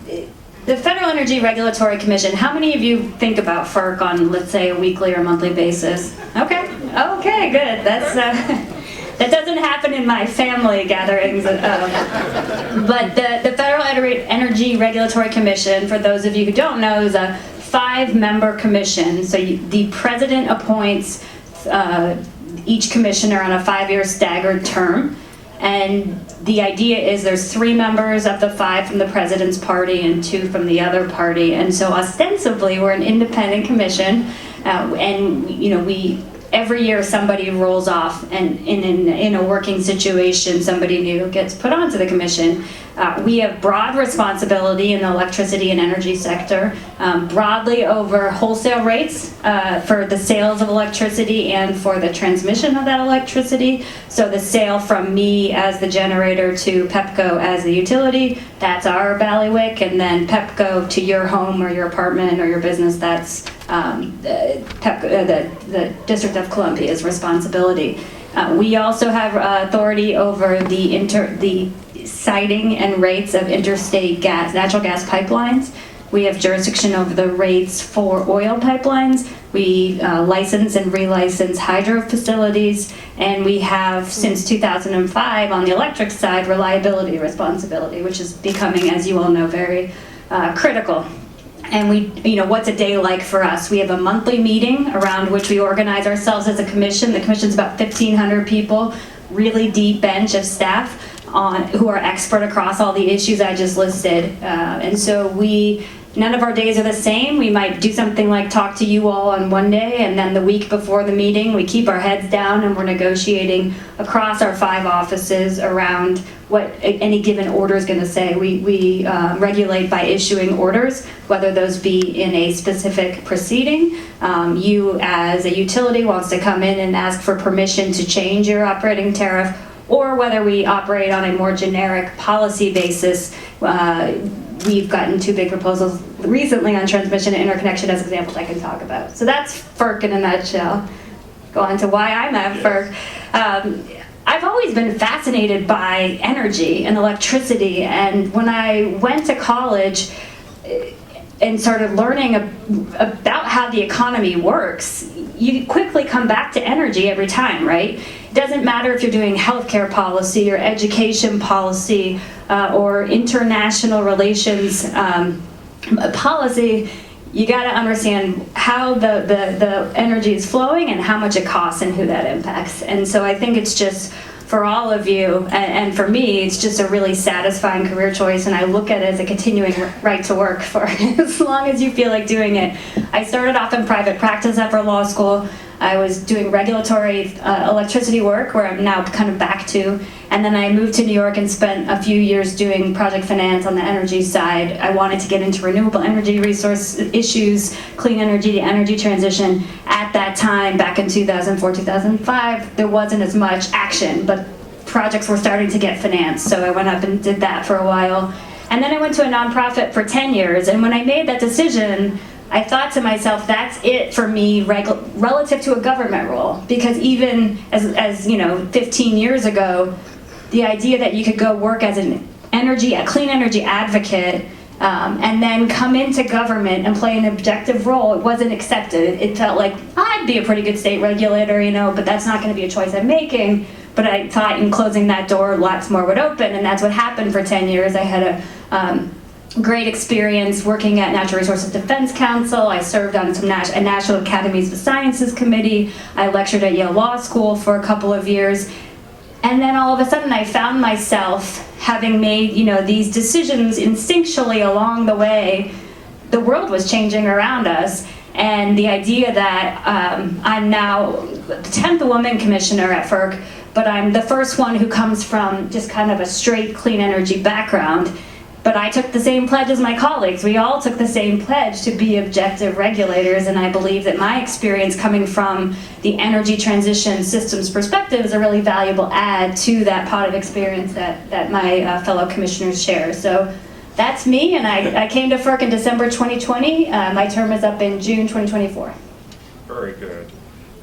the Federal Energy Regulatory Commission, how many of you think about FERC on, let's say, a weekly or monthly basis? Okay, good. That's that doesn't happen in my family gatherings. But the Federal Energy Regulatory Commission, for those of you who don't know, is a 5-member commission. So the president appoints each commissioner on a 5-year staggered term. And the idea is there's 3 members of the 5 from the president's party and 2 from the other party. And so ostensibly we're an independent commission, and we every year somebody rolls off, and in a working situation somebody new gets put onto the commission. We have broad responsibility in the electricity and energy sector, broadly over wholesale rates for the sales of electricity and for the transmission of that electricity. So the sale from me as the generator to Pepco as the utility, that's our bailiwick, and then Pepco to your home or your apartment or your business, that's the District of Columbia's responsibility. We also have authority over the siting and rates of interstate natural gas pipelines. We have jurisdiction over the rates for oil pipelines. We license and relicense hydro facilities, and we have, since 2005, on the electric side, reliability responsibility, which is becoming, as you all know, very critical. And what's a day like for us? We have a monthly meeting around which we organize ourselves as a commission. The commission's about 1,500 people, really deep bench of staff who are expert across all the issues I just listed. And so none of our days are the same. We might do something like talk to you all on one day, and then the week before the meeting, we keep our heads down and we're negotiating across our 5 offices around what any given order is going to say. We regulate by issuing orders, whether those be in a specific proceeding. You as a utility wants to come in and ask for permission to change your operating tariff, or whether we operate on a more generic policy basis. We've gotten 2 big proposals recently on transmission and interconnection as examples I can talk about. So that's FERC in a nutshell. Go on to why I'm at FERC. I've always been fascinated by energy and electricity, and when I went to college and started learning about how the economy works, you quickly come back to energy every time, right? It doesn't matter if you're doing healthcare policy or education policy or international relations policy. You got to understand how the energy is flowing and how much it costs and who that impacts. And so I think it's just, for all of you, and for me, it's just a really satisfying career choice, and I look at it as a continuing right to work for as long as you feel like doing it. I started off in private practice after law school. I was doing regulatory electricity work, where I'm now kind of back to, and then I moved to New York and spent a few years doing project finance on the energy side. I wanted to get into renewable energy resource issues, clean energy, energy transition. At that time, back in 2004, 2005, there wasn't as much action, but projects were starting to get financed, so I went up and did that for a while. And then I went to a nonprofit for 10 years, and when I made that decision, I thought to myself, that's it for me relative to a government role. Because even as 15 years ago, the idea that you could go work as a clean energy advocate and then come into government and play an objective role, it wasn't accepted. It felt like, I'd be a pretty good state regulator, but that's not going to be a choice I'm making. But I thought in closing that door, lots more would open, and that's what happened for 10 years. I had a great experience working at Natural Resources Defense Council. I served on some National Academies of Sciences Committee. I lectured at Yale Law School for a couple of years. And then all of a sudden I found myself having made these decisions instinctually along the way. The world was changing around us. And the idea that I'm now the 10th woman commissioner at FERC, but I'm the first one who comes from just kind of a straight clean energy background. But I took the same pledge as my colleagues. We all took the same pledge to be objective regulators, and I believe that my experience coming from the energy transition systems perspective is a really valuable add to that pot of experience that my fellow commissioners share. So that's me, and I came to FERC in December 2020. My term is up in June 2024. Very good.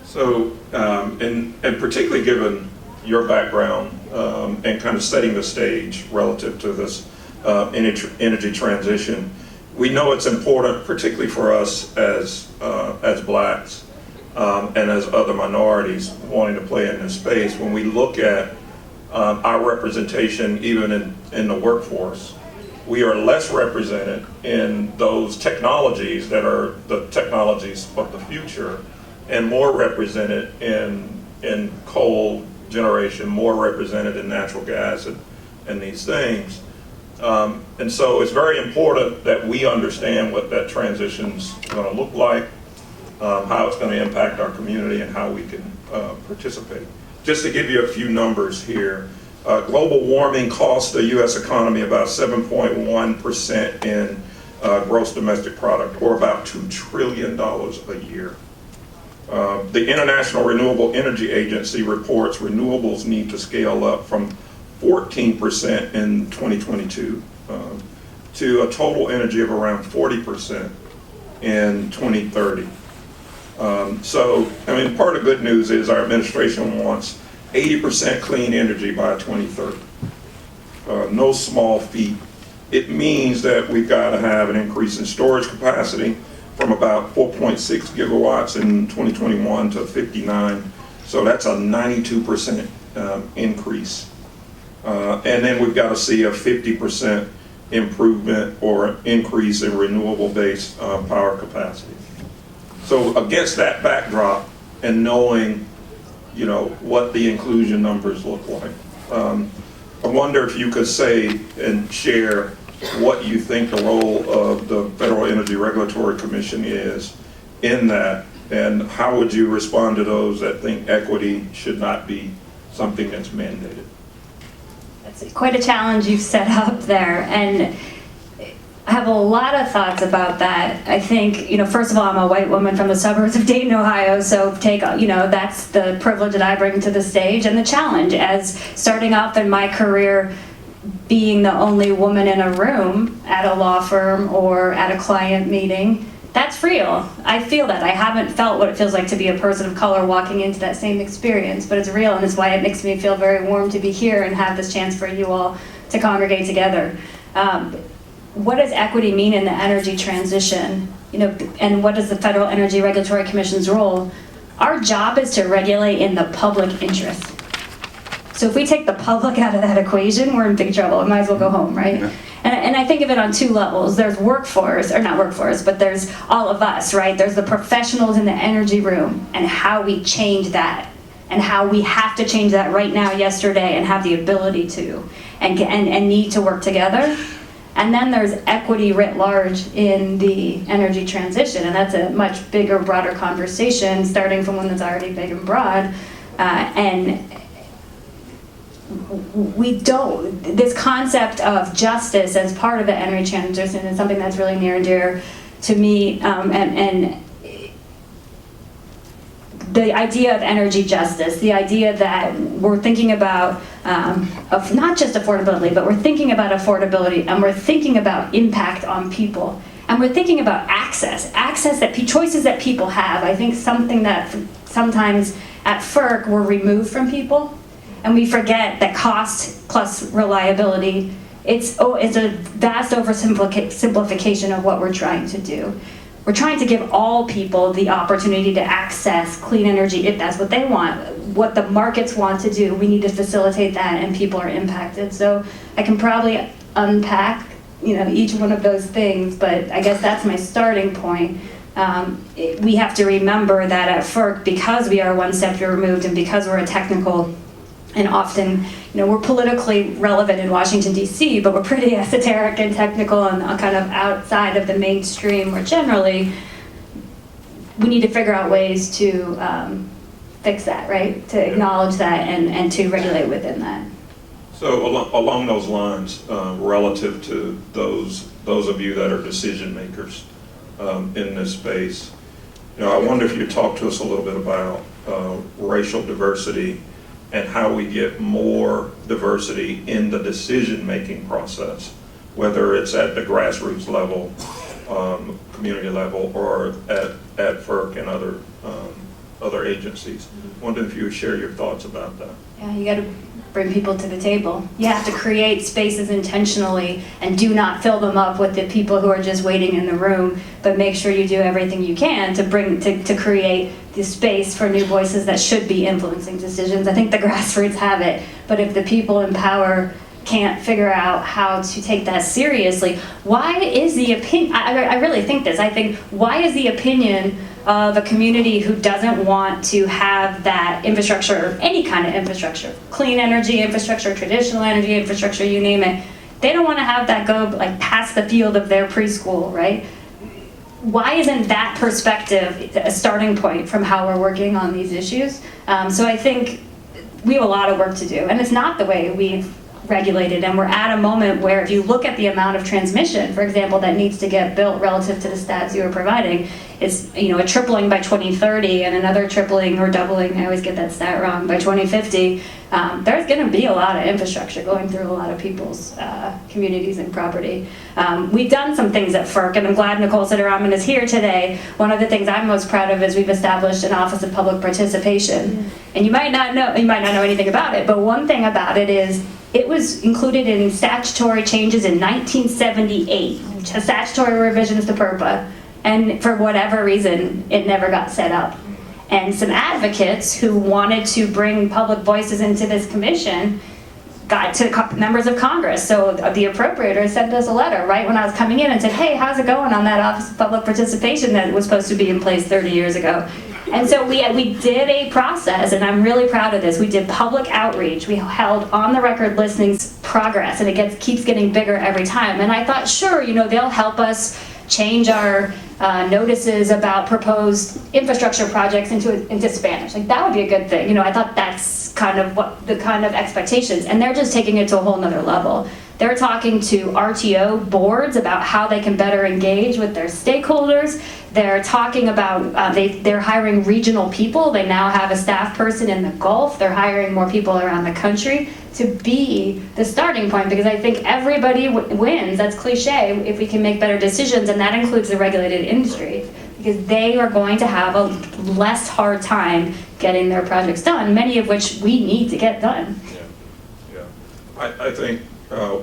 So, and particularly given your background and kind of setting the stage relative to this energy transition. We know it's important, particularly for us as blacks and as other minorities wanting to play in this space. When we look at our representation, even in the workforce, we are less represented in those technologies that are the technologies of the future, and more represented in coal generation, more represented in natural gas and these things. And so it's very important that we understand what that transition's going to look like, how it's going to impact our community, and how we can participate. Just to give you a few numbers here, global warming costs the U.S. economy about 7.1% in gross domestic product, or about $2 trillion a year. The International Renewable Energy Agency reports renewables need to scale up from 14% in 2022 to a total energy of around 40% in 2030. So, I mean, part of the good news is our administration wants 80% clean energy by 2030. No small feat. It means that we've got to have an increase in storage capacity from about 4.6 gigawatts in 2021 to 59. So that's a 92% increase. And then we've got to see a 50% improvement or increase in renewable-based power capacity. So against that backdrop, and knowing, you know, what the inclusion numbers look like, I wonder if you could say and share what you think the role of the Federal Energy Regulatory Commission is in that, and how would you respond to those that think equity should not be something that's mandated? That's quite a challenge you've set up there, and I have a lot of thoughts about that. I think, you know, first of all, I'm a white woman from the suburbs of Dayton, Ohio, so that's the privilege that I bring to the stage, and the challenge as starting off in my career being the only woman in a room at a law firm or at a client meeting. That's real. I feel that. I haven't felt what it feels like to be a person of color walking into that same experience, but it's real, and it's why it makes me feel very warm to be here and have this chance for you all to congregate together. What does equity mean in the energy transition? You know, and what is the Federal Energy Regulatory Commission's role? Our job is to regulate in the public interest. So if we take the public out of that equation, we're in big trouble. I might as well go home, right? Yeah. And I think of it on two levels. There's workforce, or not workforce, but there's all of us, right? There's the professionals in the energy room and how we change that, and how we have to change that right now, yesterday, and have the ability to, and need to work together. And then there's equity writ large in the energy transition, and that's a much bigger, broader conversation, starting from one that's already big and broad. And this concept of justice as part of the energy transition is something that's really near and dear to me, and the idea of energy justice, the idea that we're thinking about of not just affordability, but we're thinking about affordability, and we're thinking about impact on people, and we're thinking about access that choices that people have. I think something that sometimes at FERC we're removed from people, and we forget that cost plus reliability, it's a vast oversimplification of what we're trying to do. We're trying to give all people the opportunity to access clean energy if that's what they want. What the markets want to do, we need to facilitate that, and people are impacted. So I can probably unpack, each one of those things, but I guess that's my starting point. We have to remember that at FERC, because we are one step removed, and because we're a technical, and often, we're politically relevant in Washington, D.C., but we're pretty esoteric and technical and kind of outside of the mainstream, where generally we need to figure out ways to fix that, right? To acknowledge that and to regulate within that. So along those lines, relative to those of you that are decision makers in this space, I wonder if you talk to us a little bit about racial diversity and how we get more diversity in the decision-making process, whether it's at the grassroots level, community level, or at FERC and other agencies. I wonder if you would share your thoughts about that. Yeah, you got to bring people to the table. You have to create spaces intentionally and do not fill them up with the people who are just waiting in the room, but make sure you do everything you can to create the space for new voices that should be influencing decisions. I think the grassroots have it, but if the people in power can't figure out how to take that seriously, why is the opinion, I really think this, I think, why is the opinion of a community who doesn't want to have that infrastructure, or any kind of infrastructure, clean energy infrastructure, traditional energy infrastructure, you name it, they don't want to have that go like past the field of their preschool, right? Why isn't that perspective a starting point from how we're working on these issues? So I think we have a lot of work to do, and it's not the way we've regulated, and we're at a moment where if you look at the amount of transmission, for example, that needs to get built relative to the stats you were providing, it's a tripling by 2030 and another tripling or doubling, I always get that stat wrong, by 2050. There's going to be a lot of infrastructure going through a lot of people's communities and property. We've done some things at FERC, and I'm glad Nicole Sidderaman is here today. One of the things I'm most proud of is we've established an Office of Public Participation. And you might not know anything about it, but one thing about it is it was included in statutory changes in 1978, statutory revisions to PURPA, and for whatever reason, it never got set up. And some advocates who wanted to bring public voices into this commission got to members of Congress. So the appropriator sent us a letter right when I was coming in and said, hey, how's it going on that Office of Public Participation that was supposed to be in place 30 years ago? And so we did a process, and I'm really proud of this. We did public outreach. We held on-the-record listening progress, and it keeps getting bigger every time. And I thought, sure, they'll help us change our notices about proposed infrastructure projects into Spanish. Like, that would be a good thing. I thought that's kind of what the kind of expectations, and they're just taking it to a whole nother level. They're talking to RTO boards about how they can better engage with their stakeholders. They're talking about, they're hiring regional people. They now have a staff person in the Gulf. They're hiring more people around the country to be the starting point, because I think everybody wins. That's cliche if we can make better decisions, and that includes the regulated industry, because they are going to have a less hard time getting their projects done, many of which we need to get done. Yeah. I think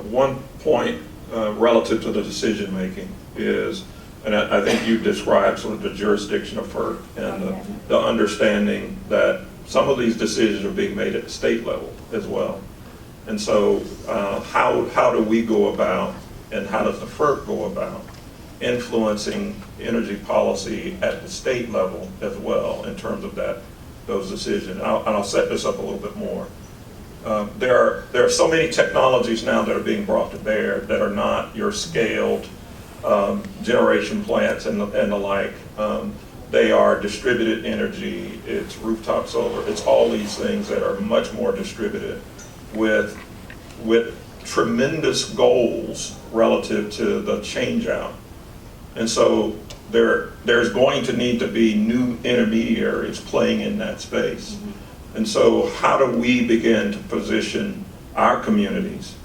one point relative to the decision making is, and I think you described sort of the jurisdiction of FERC and the understanding that some of these decisions are being made at the state level as well. And so how do we go about, and how does the FERC go about influencing energy policy at the state level as well in terms of those decisions? And I'll set this up a little bit more. There are so many technologies now that are being brought to bear that are not your scaled generation plants and the like. They are distributed energy, it's rooftop solar, it's all these things that are much more distributed with tremendous goals relative to the change out. And so there's going to need to be new intermediaries playing in that space. Mm-hmm. And so how do we begin to position our communities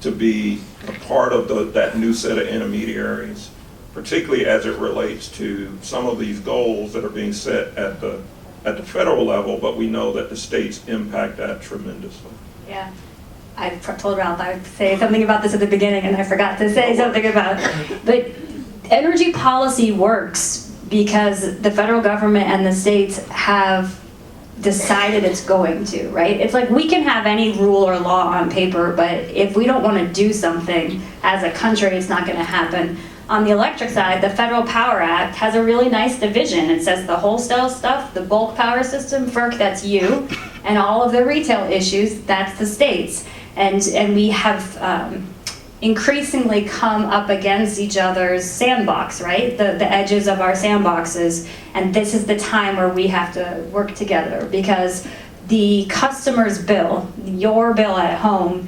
to be a part of that new set of intermediaries, particularly as it relates to some of these goals that are being set at the federal level, but we know that the states impact that tremendously. Yeah. I told Ralph I would say something about this at the beginning, and I forgot to say something about it. But energy policy works because the federal government and the states have decided it's going to, right? It's like we can have any rule or law on paper, but if we don't want to do something as a country, it's not going to happen. On the electric side, the Federal Power Act has a really nice division. It says the wholesale stuff, the bulk power system, FERC, that's you, and all of the retail issues, that's the states. And we have increasingly come up against each other's sandbox, right? The edges of our sandboxes. And this is the time where we have to work together, because the customer's bill, your bill at home,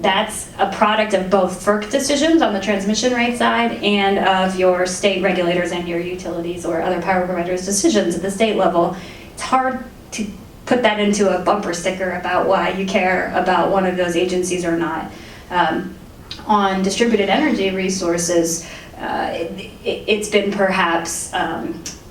that's a product of both FERC decisions on the transmission rate side and of your state regulators and your utilities or other power providers' decisions at the state level. It's hard to put that into a bumper sticker about why you care about one of those agencies or not. On distributed energy resources, it's been perhaps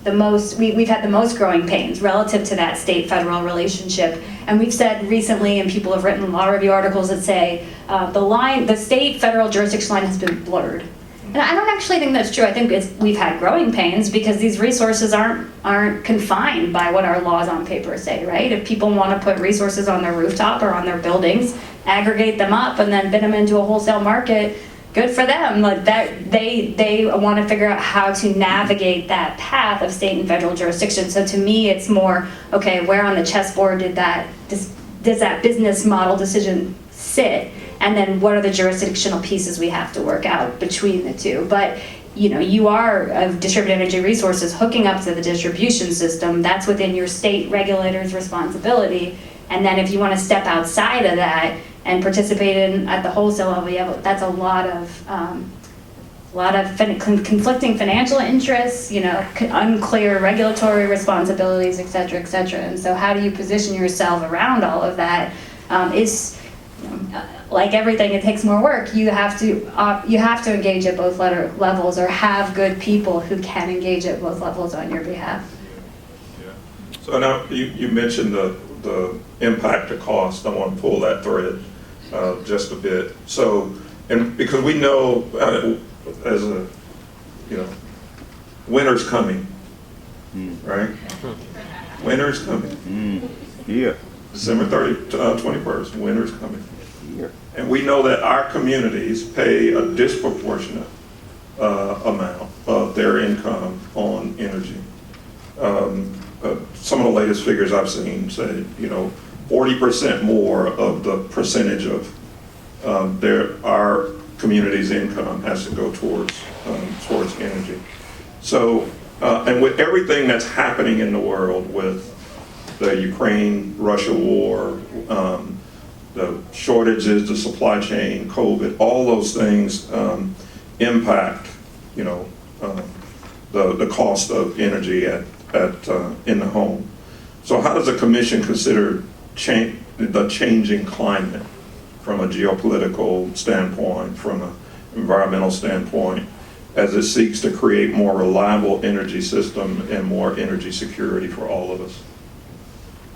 we've had the most growing pains relative to that state-federal relationship. And we've said recently, and people have written law review articles that say the state-federal jurisdiction line has been blurred. And I don't actually think that's true. I think we've had growing pains because these resources aren't confined by what our laws on paper say, right? If people want to put resources on their rooftop or on their buildings, aggregate them up and then bid them into a wholesale market, good for them. Like that, they want to figure out how to navigate that path of state and federal jurisdiction. So to me, it's more, okay, where on the chessboard does that business model decision sit? And then what are the jurisdictional pieces we have to work out between the two? But you are of distributed energy resources hooking up to the distribution system. That's within your state regulator's responsibility. And then if you want to step outside of that and participate at the wholesale level, that's a lot of conflicting financial interests, unclear regulatory responsibilities, et cetera, et cetera. And so how do you position yourself around all of that is, like everything, it takes more work. You have to engage at both levels, or have good people who can engage at both levels on your behalf. Yeah. So now you mentioned the impact to cost. I want to pull that thread just a bit. So, and because we know winter's coming, right? Winter's coming. Yeah. December 21st, winter's coming. Yeah. And we know that our communities pay a disproportionate amount of their income on energy. Some of the latest figures I've seen say, 40% more of the percentage of our community's income has to go towards energy. So, and with everything that's happening in the world with the Ukraine-Russia war, the shortages, the supply chain, COVID, all those things impact, the cost of energy in the home. So how does the commission consider the changing climate from a geopolitical standpoint, from an environmental standpoint, as it seeks to create more reliable energy system and more energy security for all of us?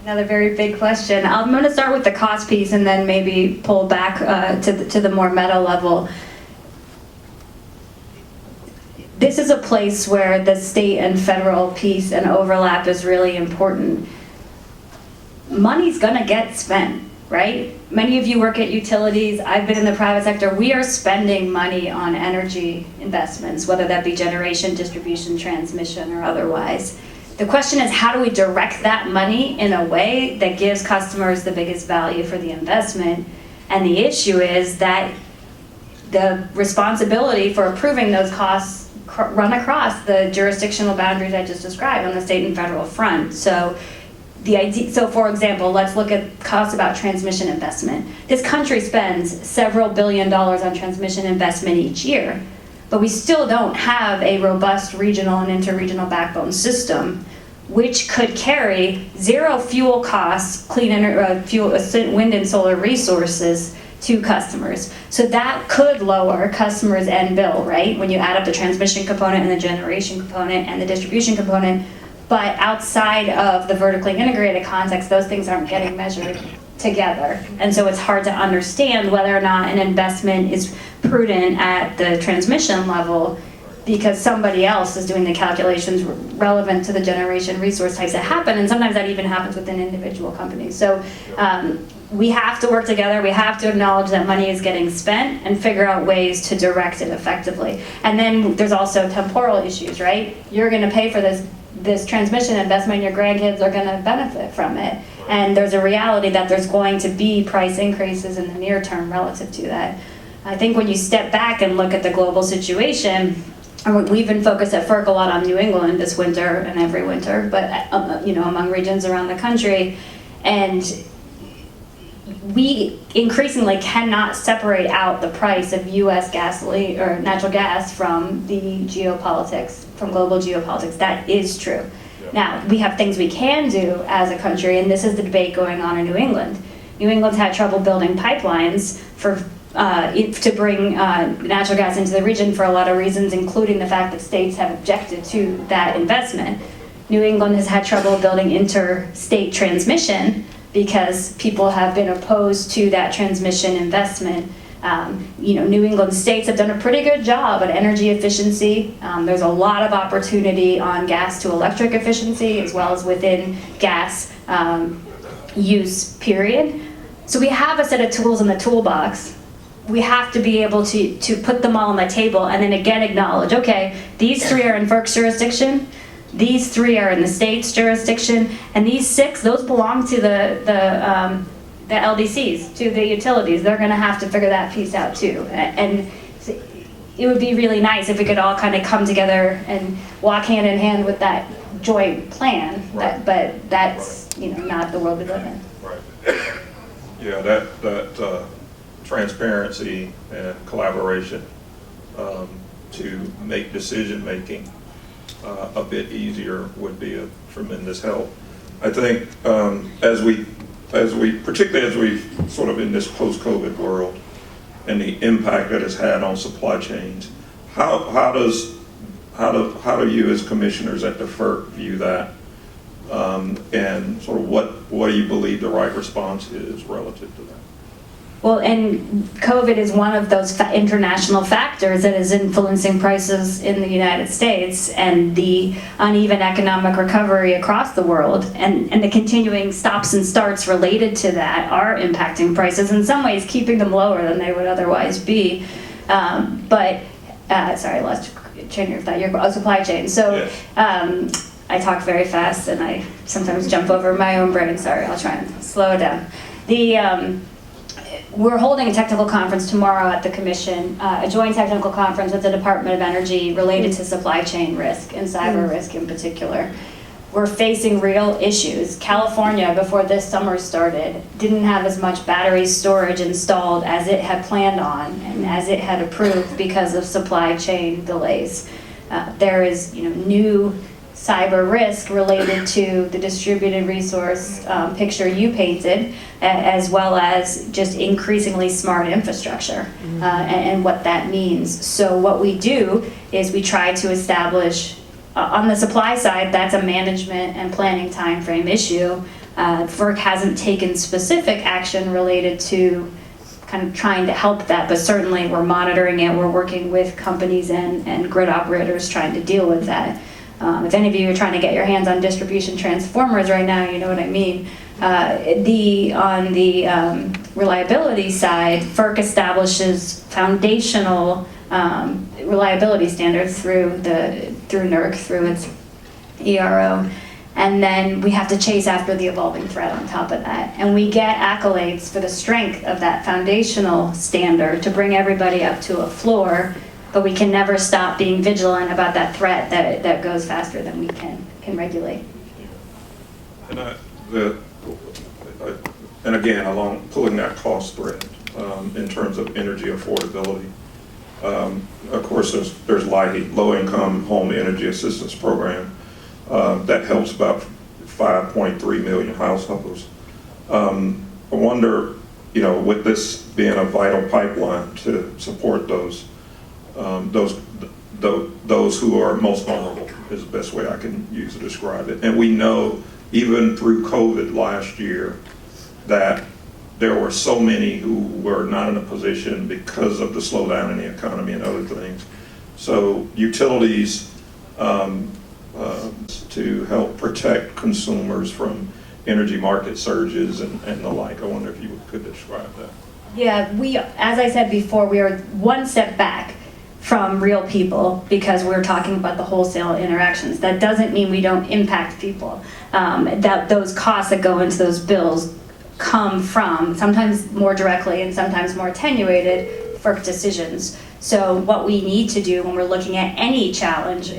Another very big question. I'm going to start with the cost piece and then maybe pull back to the more meta level. This is a place where the state and federal piece and overlap is really important. Money's going to get spent, right? Many of you work at utilities. I've been in the private sector. We are spending money on energy investments, whether that be generation, distribution, transmission, or otherwise. The question is, how do we direct that money in a way that gives customers the biggest value for the investment? And the issue is that the responsibility for approving those costs run across the jurisdictional boundaries I just described on the state and federal front. So for example, let's look at costs about transmission investment. This country spends several $1 billion on transmission investment each year. But we still don't have a robust regional and interregional backbone system, which could carry zero fuel costs, clean wind and solar resources to customers. So that could lower customers' end bill, right? When you add up the transmission component and the generation component and the distribution component. But outside of the vertically integrated context, those things aren't getting measured together. And so it's hard to understand whether or not an investment is prudent at the transmission level because somebody else is doing the calculations relevant to the generation resource types that happen, and sometimes that even happens within individual companies. So we have to work together, we have to acknowledge that money is getting spent and figure out ways to direct it effectively. And then there's also temporal issues, right? You're gonna pay for this transmission investment, your grandkids are gonna benefit from it. And there's a reality that there's going to be price increases in the near term relative to that. I think when you step back and look at the global situation, we've been focused at FERC a lot on New England this winter and every winter, but among regions around the country, and we increasingly cannot separate out the price of U.S. gasoline or natural gas from the geopolitics, from global geopolitics. That is true. Yeah. Now, we have things we can do as a country, and this is the debate going on in New England. New England's had trouble building pipelines to bring natural gas into the region for a lot of reasons, including the fact that states have objected to that investment. New England has had trouble building interstate transmission because people have been opposed to that transmission investment. New England states have done a pretty good job at energy efficiency. There's a lot of opportunity on gas to electric efficiency as well as within gas use, period. So we have a set of tools in the toolbox. We have to be able to put them all on the table and then again acknowledge, okay, these 3 are in FERC's jurisdiction, these 3 are in the state's jurisdiction, and these 6, those belong to the LDCs, to the utilities. They're going to have to figure that piece out too. And it would be really nice if we could all kind of come together and walk hand in hand with that joint plan. Right. But that's not the world we live in. Right. Yeah, that transparency and collaboration to make decision making a bit easier would be a tremendous help. I think particularly as we sort of in this post-COVID world and the impact that it's had on supply chains, how do you as commissioners at the FERC view that, and sort of what do you believe the right response is relative to that? Well, and COVID is one of those international factors that is influencing prices in the United States, and the uneven economic recovery across the world and the continuing stops and starts related to that are impacting prices, in some ways keeping them lower than they would otherwise be. Sorry, I lost train of thought. Your supply chain. So I talk very fast and I sometimes jump over my own brain. Sorry, I'll try and slow down. We're holding a technical conference tomorrow at the Commission, a joint technical conference with the Department of Energy related to supply chain risk and cyber risk in particular. We're facing real issues. California, before this summer started, didn't have as much battery storage installed as it had planned on and as it had approved because of supply chain delays. There is new cyber risk related to the distributed resource picture you painted, as well as just increasingly smart infrastructure and what that means. So what we do is we try to establish, on the supply side, that's a management and planning timeframe issue. FERC hasn't taken specific action related to kind of trying to help that, but certainly we're monitoring it. We're working with companies and grid operators trying to deal with that. If any of you are trying to get your hands on distribution transformers right now, you know what I mean. On the reliability side, FERC establishes foundational reliability standards through NERC, through its ERO, and then we have to chase after the evolving threat on top of that. And we get accolades for the strength of that foundational standard to bring everybody up to a floor, but we can never stop being vigilant about that threat that goes faster than we can regulate. And again, along pulling that cost thread in terms of energy affordability, of course there's LIHEAP, Low Income Home Energy Assistance Program, that helps about 5.3 million households. I wonder, with this being a vital pipeline to support those who are most vulnerable is the best way I can use to describe it. And we know even through COVID last year that there were so many who were not in a position because of the slowdown in the economy and other things. So utilities to help protect consumers from energy market surges and the like. I wonder if you could describe that. Yeah, as I said before, we are one step back from real people because we're talking about the wholesale interactions. That doesn't mean we don't impact people. That those costs that go into those bills come from, sometimes more directly and sometimes more attenuated, FERC decisions. So what we need to do when we're looking at any challenge,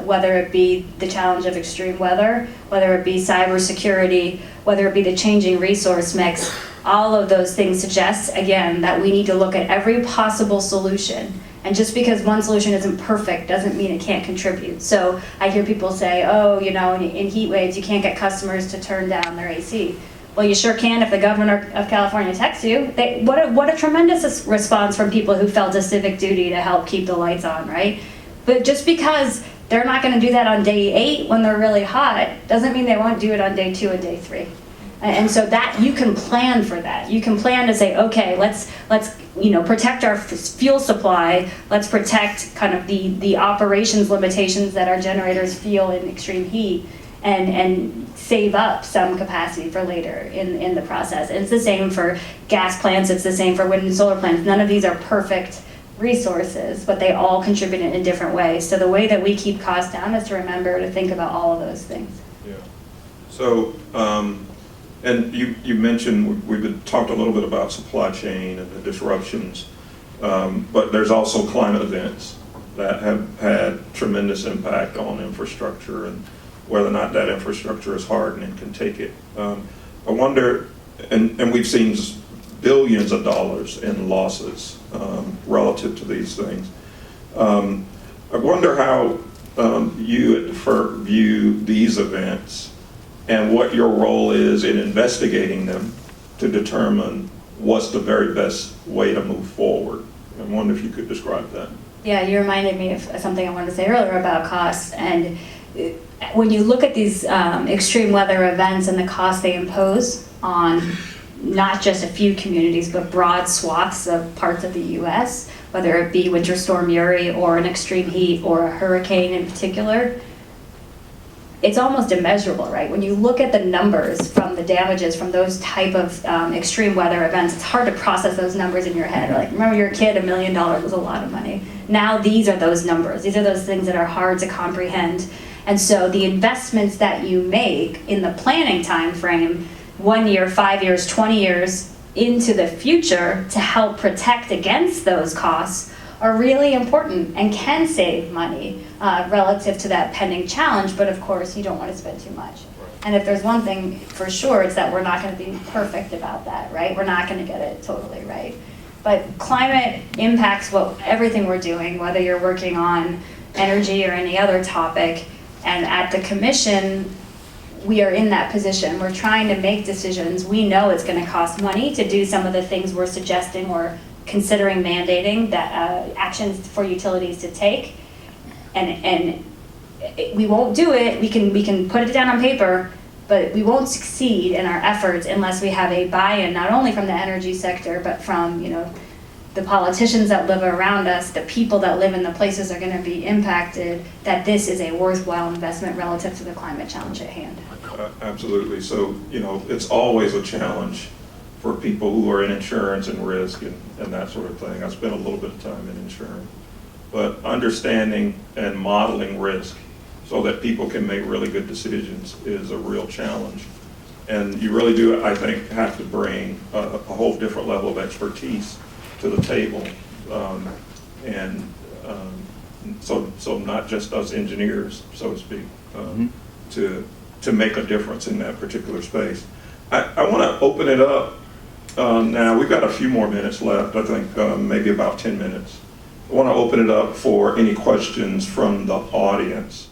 whether it be the challenge of extreme weather, whether it be cybersecurity, whether it be the changing resource mix, all of those things suggest, again, that we need to look at every possible solution. And just because one solution isn't perfect doesn't mean it can't contribute. So I hear people say, oh, in heat waves, you can't get customers to turn down their AC. Well, you sure can if the governor of California texts you. What a tremendous response from people who felt a civic duty to help keep the lights on, right? But just because They're not going to do that on day 8 when they're really hot. Doesn't mean they won't do it on day 2 and day 3. And so that you can plan for that. You can plan to say, okay, let's protect our fuel supply. Let's protect kind of the operations limitations that our generators feel in extreme heat, and save up some capacity for later in the process. And it's the same for gas plants. It's the same for wind and solar plants. None of these are perfect resources, but they all contribute in different ways. So the way that we keep costs down is to remember to think about all of those things. Yeah. So. And you mentioned, we've talked a little bit about supply chain and the disruptions, but there's also climate events that have had tremendous impact on infrastructure and whether or not that infrastructure is hardened and can take it. I wonder, and we've seen billions of dollars in losses relative to these things. I wonder how you at the FERC view these events and what your role is in investigating them to determine what's the very best way to move forward. I wonder if you could describe that. Yeah, you reminded me of something I wanted to say earlier about costs. And when you look at these extreme weather events and the costs they impose on not just a few communities, but broad swaths of parts of the US, whether it be Winter Storm Uri or an extreme heat or a hurricane in particular, it's almost immeasurable, right? When you look at the numbers from the damages from those type of extreme weather events, it's hard to process those numbers in your head. Like, remember you're a kid, $1 million was a lot of money. Now these are those numbers. These are those things that are hard to comprehend. And so the investments that you make in the planning time frame, 1 year, 5 years, 20 years into the future to help protect against those costs are really important and can save money relative to that pending challenge, but of course you don't want to spend too much. And if there's one thing for sure, it's that we're not going to be perfect about that, right? We're not going to get it totally right. But climate impacts everything we're doing, whether you're working on energy or any other topic. And at the commission, we are in that position. We're trying to make decisions. We know it's going to cost money to do some of the things we're suggesting or considering mandating, that actions for utilities to take, and we won't do it. We can put it down on paper, but we won't succeed in our efforts unless we have a buy-in not only from the energy sector, but from the politicians that live around us, the people that live in the places that are going to be impacted, that this is a worthwhile investment relative to the climate challenge at hand. Absolutely. So it's always a challenge for people who are in insurance and risk and that sort of thing. I spent a little bit of time in insurance. But understanding and modeling risk so that people can make really good decisions is a real challenge. And you really do, I think, have to bring a whole different level of expertise to the table. So not just us engineers, so to speak, to make a difference in that particular space. I want to open it up. Now, we've got a few more minutes left, I think maybe about 10 minutes. I want to open it up for any questions from the audience.